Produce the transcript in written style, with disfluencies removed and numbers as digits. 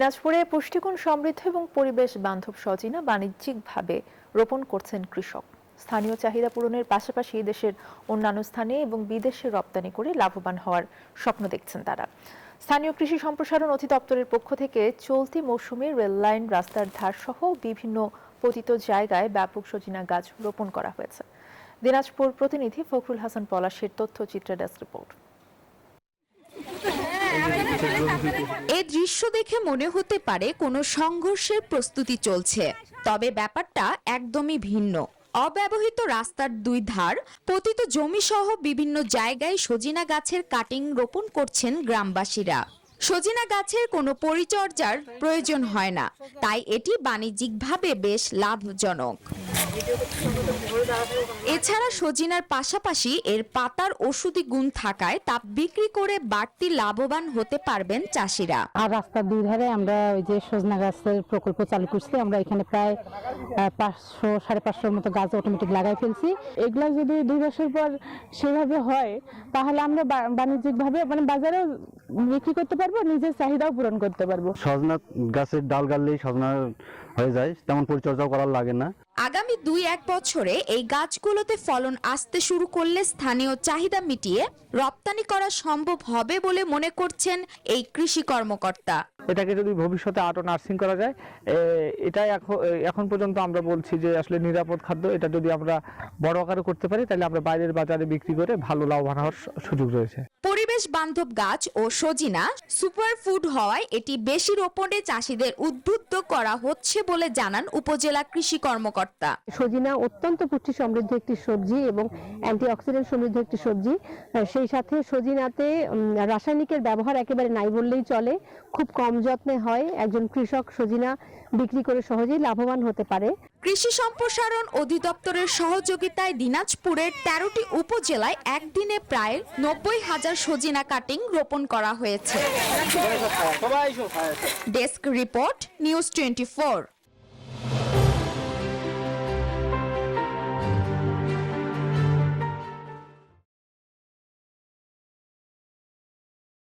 দিনাজপুরে পুষ্টিগুণ সমৃদ্ধ এবং পরিবেশ বান্ধব সজিনা বাণিজ্যিকভাবে রোপণ করছেন কৃষক। স্থানীয় চাহিদা পূরণের পাশাপাশি দেশের অন্যান্য স্থানে এবং বিদেশে রপ্তানি করে লাভবান হওয়ার স্বপ্ন দেখছেন তারা। স্থানীয় কৃষি সম্প্রসারণ অধিদপ্তরের পক্ষ থেকে চলতি মৌসুমে রেললাইন, রাস্তার ধার সহ বিভিন্ন পতিত জায়গায় ব্যাপক সজিনা গাছ রোপণ করা হয়েছে। দিনাজপুর প্রতিনিধি ফখরুল হাসান পলাশের তথ্যচিত্র ডেস্ক রিপোর্ট। এই দৃশ্য দেখে মনে হতে পারে কোনো সংঘর্ষের প্রস্তুতি চলছে, তবে ব্যাপারটা একদমই ভিন্ন। অব্যবহৃত রাস্তার দুই ধার, পতিত জমি সহ বিভিন্ন জায়গায় সজিনা গাছের কাটিং রোপণ করছেন গ্রামবাসীরা। সজিনা গাছের কোনো পরিচর্যার প্রয়োজন হয় না, তাই এটি বাণিজ্যিকভাবে বেশ লাভজনক। এছাড়া সজিনার পাশাপাশি এর পাতার ঔষধি গুণ থাকায় তা বিক্রি করে বাড়তি লাভবান হতে পারবেন চাষিরা। আর রাস্তার দুই ধারে আমরা ওই যে সজনা গাছের প্রকল্প চালু করছি। আমরা এখানে প্রায় 500-550 মতো গাছ অটোমেটিক লাগাই ফেলছি। এগুলা যদি 2 বছর পর সেভাবে হয় তাহলে আমরা বাণিজ্যিকভাবে বাজারেও বিক্রি করতে পারবো, নিজের চাহিদাও পূরণ করতে পারবো। সজনা গাছের ডাল গাললেই সজনা হয়ে যায়, তেমন পরিচর্যাও করার লাগে না। আগামী 2-1 বছরে এই গাছগুলোতে ফলন আসতে শুরু করলে স্থানীয় চাহিদা মিটিয়ে রপ্তানি করা সম্ভব হবে বলে মনে করছেন এই কৃষি কর্মকর্তা। এটাকে যদি ভবিষ্যতে আরো নার্সিং করা যায়, এটাই এখন পর্যন্ত আমরা বলছি যে আসলে নিরাপদ খাদ্য। এটা যদি আমরা বড় আকারে করতে পারি তাহলে আমরা বাইরের বাজারে বিক্রি করে ভালো লাভবান হওয়ার সুযোগ রয়েছে। পরিবেশ বান্ধব গাছ ও সজিনা সুপার ফুড হওয়ায় এটি বেশি রোপণে চাষিদের উদ্বুদ্ধ করা হচ্ছে বলে জানান উপজেলা কৃষি কর্মকর্তা। সজিনা অত্যন্ত পুষ্টি সমৃদ্ধ একটি সবজি এবং অ্যান্টিঅক্সিডেন্ট সমৃদ্ধ একটি সবজি। সেই সাথে সজিনাতে রাসায়নিকের ব্যবহার একেবারে নাই বললেই চলে। খুব কম যত্নে হয়। একজন কৃষক সজিনা বিক্রি করে সহজেই লাভবান হতে পারে। কৃষি সম্প্রসারণ অধিদপ্তরের সহযোগিতায় দিনাজপুরের 13টি উপজেলায় একদিনে প্রায় 90,000 সজিনা কাটিং রোপণ করা হয়েছে। Desk report, news 24।